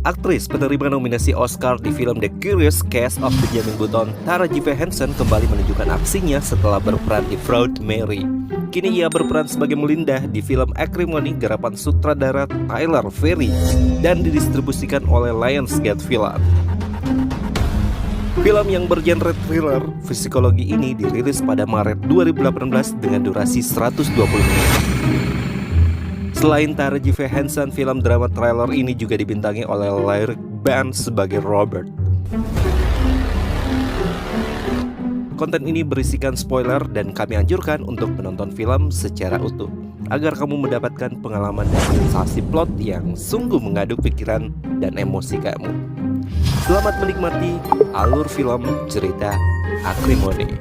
Aktris penerima nominasi Oscar di film The Curious Case of Benjamin Button, Taraji P. Henson kembali menunjukkan aksinya setelah berperan di Proud Mary. Kini ia berperan sebagai Melinda di film Acrimony garapan sutradara Tyler Perry dan didistribusikan oleh Lionsgate Film. Film yang bergenre thriller psikologi ini dirilis pada Maret 2018 dengan durasi 120 menit. Selain Taraji P. Henson, film drama thriller ini juga dibintangi oleh Lyric Band sebagai Robert. Konten ini berisikan spoiler dan kami anjurkan untuk menonton film secara utuh agar kamu mendapatkan pengalaman dan sensasi plot yang sungguh mengaduk pikiran dan emosi kamu. Selamat menikmati alur film cerita Acrimony.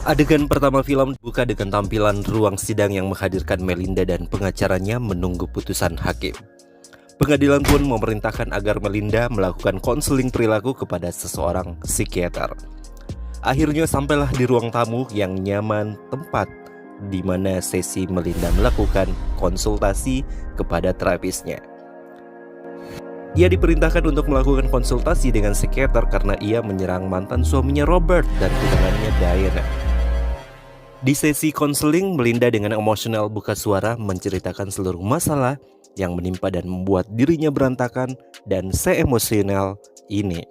Adegan pertama film buka dengan tampilan ruang sidang yang menghadirkan Melinda dan pengacaranya menunggu putusan hakim. Pengadilan pun memerintahkan agar Melinda melakukan konseling perilaku kepada seseorang psikiater. Akhirnya sampailah di ruang tamu yang nyaman, tempat di mana sesi Melinda melakukan konsultasi kepada terapisnya. Ia diperintahkan untuk melakukan konsultasi dengan psikiater karena ia menyerang mantan suaminya Robert dan tunangannya Diana. Di sesi konseling, Melinda dengan emosional buka suara menceritakan seluruh masalah yang menimpa dan membuat dirinya berantakan dan se-emosional ini.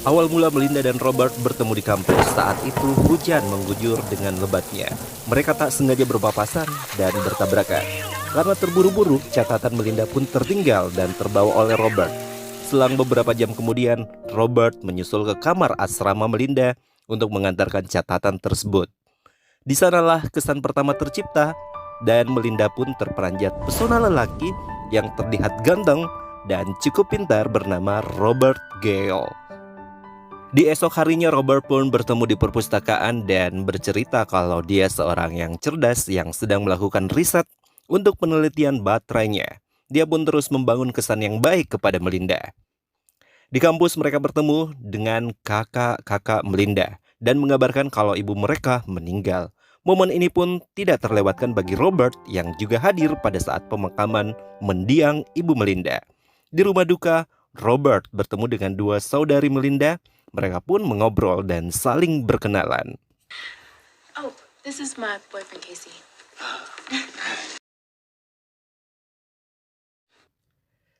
Awal mula Melinda dan Robert bertemu di kampus. Saat itu hujan mengguyur dengan lebatnya. Mereka tak sengaja berpapasan dan bertabrakan. Karena terburu-buru, catatan Melinda pun tertinggal dan terbawa oleh Robert. Selang beberapa jam kemudian, Robert menyusul ke kamar asrama Melinda untuk mengantarkan catatan tersebut. Di sanalah kesan pertama tercipta dan Melinda pun terperanjat pesona lelaki yang terlihat ganteng dan cukup pintar bernama Robert Gale. Di esok harinya Robert pun bertemu di perpustakaan dan bercerita kalau dia seorang yang cerdas yang sedang melakukan riset untuk penelitian baterainya. Dia pun terus membangun kesan yang baik kepada Melinda. Di kampus mereka bertemu dengan kakak-kakak Melinda dan mengabarkan kalau ibu mereka meninggal. Momen ini pun tidak terlewatkan bagi Robert yang juga hadir pada saat pemakaman mendiang ibu Melinda. Di rumah duka, Robert bertemu dengan dua saudari Melinda. Mereka pun mengobrol dan saling berkenalan. Oh, this is my boyfriend Casey.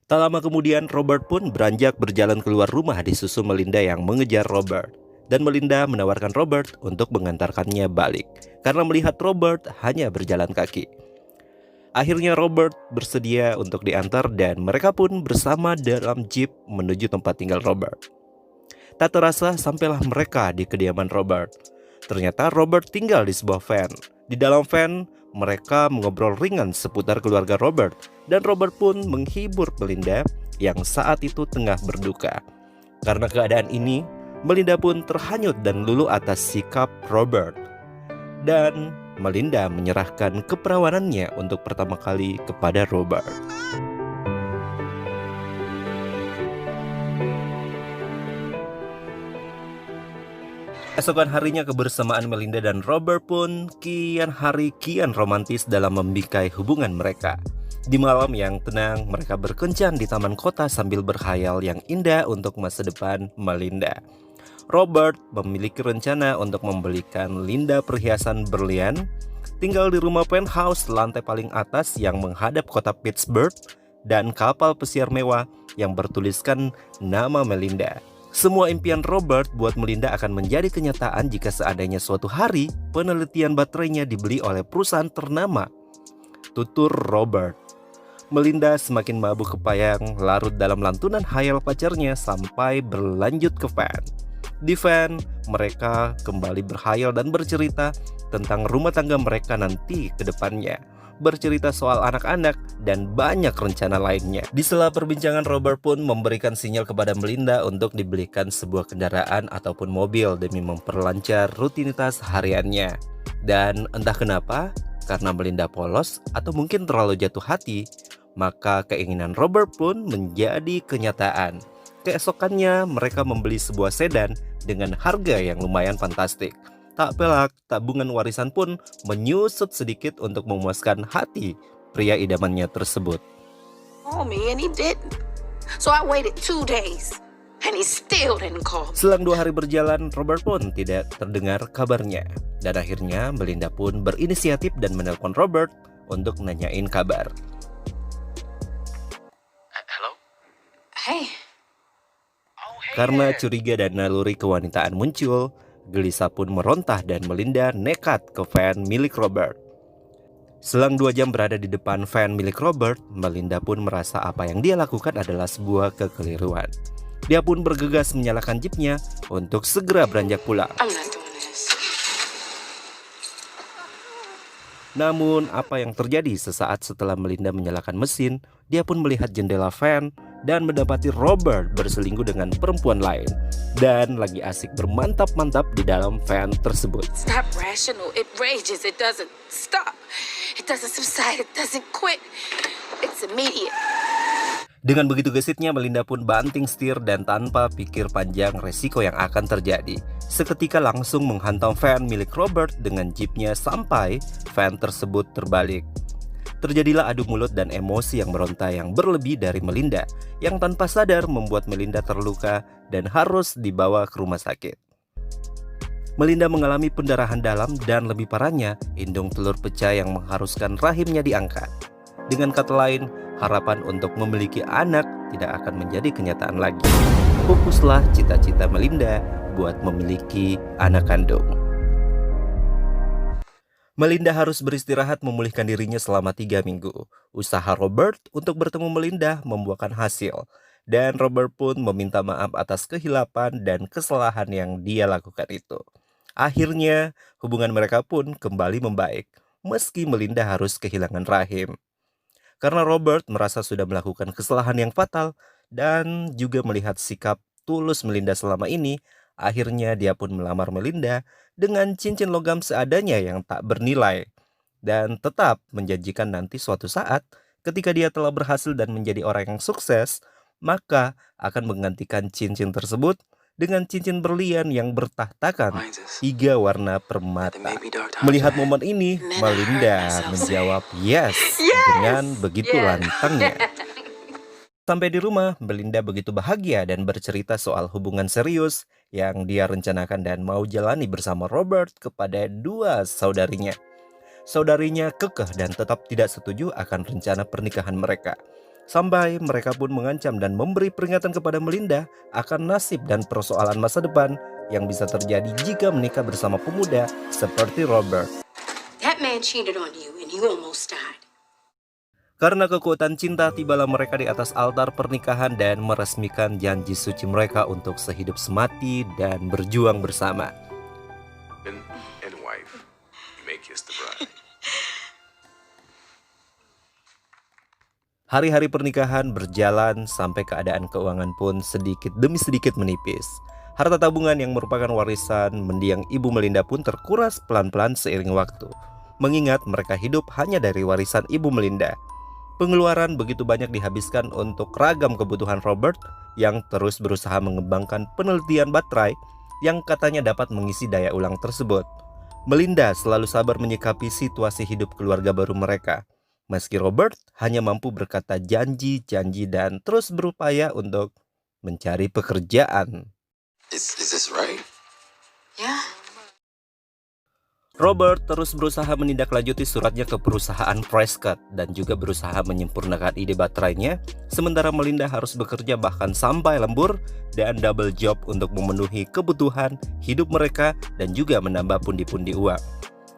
Tak lama kemudian, Robert pun beranjak berjalan keluar rumah disusul Melinda yang mengejar Robert. Dan Melinda menawarkan Robert untuk mengantarkannya balik, karena melihat Robert hanya berjalan kaki. Akhirnya Robert bersedia untuk diantar dan mereka pun bersama dalam jeep menuju tempat tinggal Robert. Tak terasa sampailah mereka di kediaman Robert. Ternyata Robert tinggal di sebuah van. Di dalam van, mereka mengobrol ringan seputar keluarga Robert. Dan Robert pun menghibur Melinda yang saat itu tengah berduka. Karena keadaan ini, Melinda pun terhanyut dan luluh atas sikap Robert. Dan Melinda menyerahkan keperawanannya untuk pertama kali kepada Robert. Esokan harinya kebersamaan Melinda dan Robert pun kian romantis dalam membingkai hubungan mereka. Di malam yang tenang, mereka berkencan di taman kota sambil berkhayal yang indah untuk masa depan Melinda. Robert memiliki rencana untuk membelikan Linda perhiasan berlian, tinggal di rumah penthouse lantai paling atas yang menghadap kota Pittsburgh, dan kapal pesiar mewah yang bertuliskan nama Melinda. Semua impian Robert buat Melinda akan menjadi kenyataan jika seandainya suatu hari penelitian baterainya dibeli oleh perusahaan ternama. Tutur Robert. Melinda semakin mabuk kepayang, larut dalam lantunan hayal pacarnya sampai berlanjut ke van. Di van, mereka kembali berhayal dan bercerita tentang rumah tangga mereka nanti ke depannya. Bercerita soal anak-anak dan banyak rencana lainnya. Di sela perbincangan, Robert pun memberikan sinyal kepada Melinda untuk dibelikan sebuah kendaraan ataupun mobil demi memperlancar rutinitas hariannya. Dan entah kenapa, karena Melinda polos atau mungkin terlalu jatuh hati, maka keinginan Robert pun menjadi kenyataan. Keesokannya mereka membeli sebuah sedan dengan harga yang lumayan fantastik. Tak pelak, tabungan warisan pun menyusut sedikit untuk memuaskan hati pria idamannya tersebut. Call me and he didn't. So I waited 2 days and he still didn't call. Selang 2 hari berjalan, Robert pun tidak terdengar kabarnya. Dan akhirnya Melinda pun berinisiatif dan menelpon Robert untuk nanyain kabar. Hello? Hey, Karena curiga dan naluri kewanitaan muncul, gelisah pun merontah dan Melinda nekat ke van milik Robert. Selang 2 jam berada di depan van milik Robert, Melinda pun merasa apa yang dia lakukan adalah sebuah kekeliruan. Dia pun bergegas menyalakan jeepnya untuk segera beranjak pulang. I'm not doing this. Namun apa yang terjadi sesaat setelah Melinda menyalakan mesin, dia pun melihat jendela van dan mendapati Robert berselingkuh dengan perempuan lain dan lagi asik bermantap-mantap di dalam van tersebut. It's not rational. It rages. It doesn't stop. It doesn't subside. It doesn't quit. It's immediate. Dengan begitu gesitnya, Melinda pun banting setir dan tanpa pikir panjang resiko yang akan terjadi, seketika langsung menghantam van milik Robert dengan jeepnya sampai van tersebut terbalik. Terjadilah adu mulut dan emosi yang meronta yang berlebih dari Melinda, yang tanpa sadar membuat Melinda terluka dan harus dibawa ke rumah sakit. Melinda mengalami pendarahan dalam dan lebih parahnya, indung telur pecah yang mengharuskan rahimnya diangkat. Dengan kata lain, harapan untuk memiliki anak tidak akan menjadi kenyataan lagi. Pupuslah cita-cita Melinda buat memiliki anak kandung. Melinda harus beristirahat memulihkan dirinya selama 3 minggu. Usaha Robert untuk bertemu Melinda membuahkan hasil, dan Robert pun meminta maaf atas kehilapan dan kesalahan yang dia lakukan itu. Akhirnya, hubungan mereka pun kembali membaik, meski Melinda harus kehilangan rahim. Karena Robert merasa sudah melakukan kesalahan yang fatal dan juga melihat sikap tulus Melinda selama ini, akhirnya dia pun melamar Melinda dengan cincin logam seadanya yang tak bernilai dan tetap menjanjikan nanti suatu saat ketika dia telah berhasil dan menjadi orang yang sukses, maka akan menggantikan cincin tersebut dengan cincin berlian yang bertahtakan 3 warna permata. Melihat momen ini, Melinda menjawab yes dengan begitu lantangnya. Sampai di rumah, Melinda begitu bahagia dan bercerita soal hubungan serius yang dia rencanakan dan mau jalani bersama Robert kepada 2 saudarinya. Saudarinya kekeh dan tetap tidak setuju akan rencana pernikahan mereka. Sampai mereka pun mengancam dan memberi peringatan kepada Melinda akan nasib dan persoalan masa depan yang bisa terjadi jika menikah bersama pemuda seperti Robert. That man cheated on you and you almost died. Karena kekuatan cinta, tibalah mereka di atas altar pernikahan dan meresmikan janji suci mereka untuk sehidup semati dan berjuang bersama. And wife, make kiss the bride. Hari-hari pernikahan berjalan sampai keadaan keuangan pun sedikit demi sedikit menipis. Harta tabungan yang merupakan warisan mendiang ibu Melinda pun terkuras pelan-pelan seiring waktu. Mengingat mereka hidup hanya dari warisan ibu Melinda. Pengeluaran begitu banyak dihabiskan untuk ragam kebutuhan Robert yang terus berusaha mengembangkan penelitian baterai yang katanya dapat mengisi daya ulang tersebut. Melinda selalu sabar menyikapi situasi hidup keluarga baru mereka. Meski Robert hanya mampu berkata janji-janji dan terus berupaya untuk mencari pekerjaan. Is this right? Yeah. Robert terus berusaha menindaklanjuti suratnya ke perusahaan Prescott dan juga berusaha menyempurnakan ide baterainya, sementara Melinda harus bekerja bahkan sampai lembur dan double job untuk memenuhi kebutuhan hidup mereka dan juga menambah pundi-pundi uang.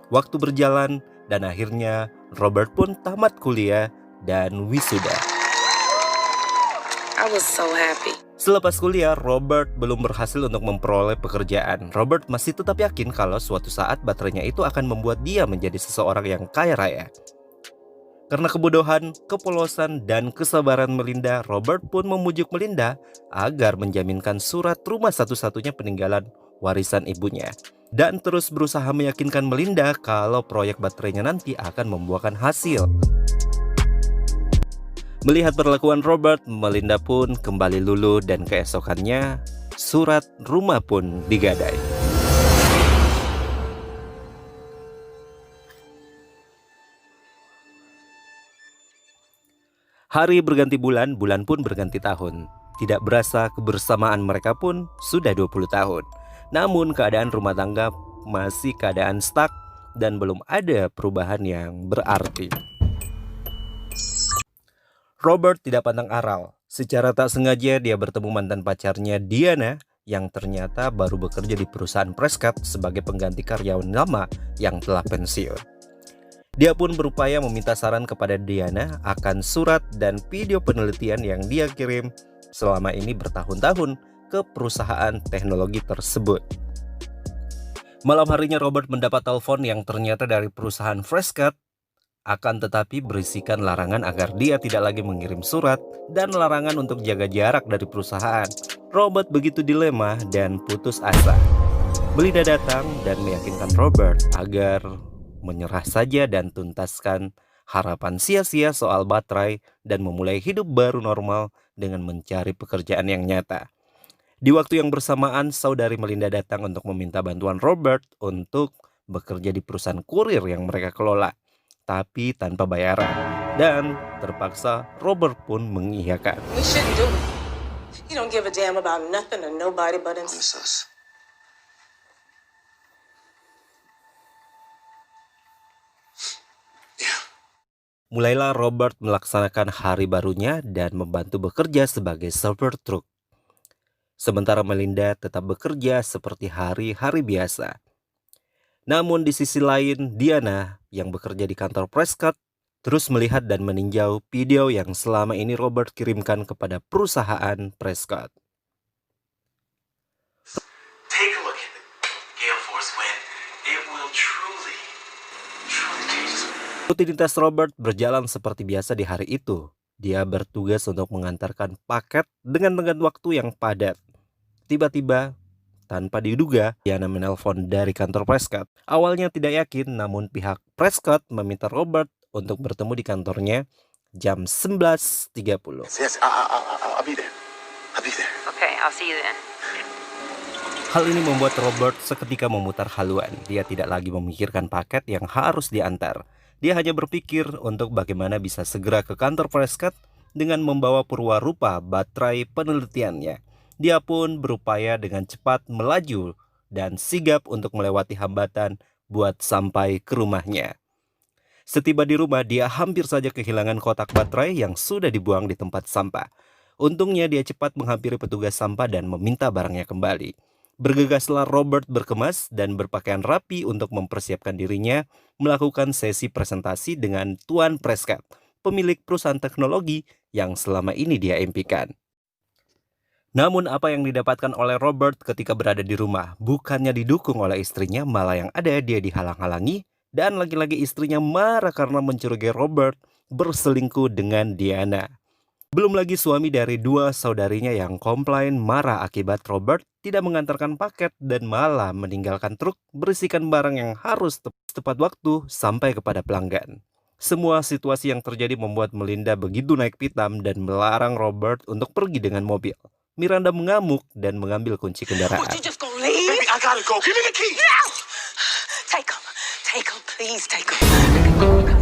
Waktu berjalan dan akhirnya Robert pun tamat kuliah dan wisuda. I was so happy. Selepas kuliah, Robert belum berhasil untuk memperoleh pekerjaan. Robert masih tetap yakin kalau suatu saat baterainya itu akan membuat dia menjadi seseorang yang kaya raya. Karena kebodohan, kepolosan, dan kesabaran Melinda, Robert pun memujuk Melinda agar menjaminkan surat rumah satu-satunya peninggalan warisan ibunya. Dan terus berusaha meyakinkan Melinda kalau proyek baterainya nanti akan membuahkan hasil. Melihat perlakuan Robert, Melinda pun kembali luluh dan keesokannya surat rumah pun digadai. Hari berganti bulan, bulan pun berganti tahun. Tidak berasa kebersamaan mereka pun sudah 20 tahun. Namun keadaan rumah tangga masih keadaan stuck dan belum ada perubahan yang berarti. Robert tidak pantang aral. Secara tak sengaja dia bertemu mantan pacarnya Diana yang ternyata baru bekerja di perusahaan Prescott sebagai pengganti karyawan lama yang telah pensiun. Dia pun berupaya meminta saran kepada Diana akan surat dan video penelitian yang dia kirim selama ini bertahun-tahun ke perusahaan teknologi tersebut. Malam harinya Robert mendapat telepon yang ternyata dari perusahaan Prescott, akan tetapi berisikan larangan agar dia tidak lagi mengirim surat dan larangan untuk jaga jarak dari perusahaan. Robert begitu dilema dan putus asa. Melinda datang dan meyakinkan Robert agar menyerah saja dan tuntaskan harapan sia-sia soal baterai dan memulai hidup baru normal dengan mencari pekerjaan yang nyata. Di waktu yang bersamaan, saudari Melinda datang untuk meminta bantuan Robert untuk bekerja di perusahaan kurir yang mereka kelola, tapi tanpa bayaran. Dan terpaksa Robert pun mengiyakan. We shouldn't do it. You don't give a damn about nothing or nobody but himself. Mulailah Robert melaksanakan hari barunya dan membantu bekerja sebagai chauffeur truk. Sementara Melinda tetap bekerja seperti hari-hari biasa. Namun di sisi lain, Diana yang bekerja di kantor Prescott terus melihat dan meninjau video yang selama ini Robert kirimkan kepada perusahaan Prescott. Take a look at the gale force wind. It will truly change this. Rutinitas Robert berjalan seperti biasa di hari itu. Dia bertugas untuk mengantarkan paket dengan tenggat waktu yang padat. Tiba-tiba, tanpa diduga, Diana menelpon dari kantor Prescott. Awalnya tidak yakin, namun pihak Prescott meminta Robert untuk bertemu di kantornya jam 11.30. Yes, I'll be there. I'll be there. Okay, I'll see you then. Hal ini membuat Robert seketika memutar haluan. Dia tidak lagi memikirkan paket yang harus diantar. Dia hanya berpikir untuk bagaimana bisa segera ke kantor Prescott dengan membawa purwarupa baterai penelitiannya. Dia pun berupaya dengan cepat melaju dan sigap untuk melewati hambatan buat sampai ke rumahnya. Setiba di rumah, dia hampir saja kehilangan kotak baterai yang sudah dibuang di tempat sampah. Untungnya dia cepat menghampiri petugas sampah dan meminta barangnya kembali. Bergegaslah Robert berkemas dan berpakaian rapi untuk mempersiapkan dirinya melakukan sesi presentasi dengan Tuan Prescott, pemilik perusahaan teknologi yang selama ini dia impikan. Namun apa yang didapatkan oleh Robert ketika berada di rumah? Bukannya didukung oleh istrinya, malah yang ada dia dihalang-halangi dan lagi-lagi istrinya marah karena mencurigai Robert berselingkuh dengan Diana. Belum lagi suami dari dua saudarinya yang komplain marah akibat Robert tidak mengantarkan paket dan malah meninggalkan truk berisikan barang yang harus tepat waktu sampai kepada pelanggan. Semua situasi yang terjadi membuat Melinda begitu naik pitam dan melarang Robert untuk pergi dengan mobil. Miranda mengamuk dan mengambil kunci kendaraan. Would you just go leave? Baby, I gotta go. Give me the key. No! Take him, please take him.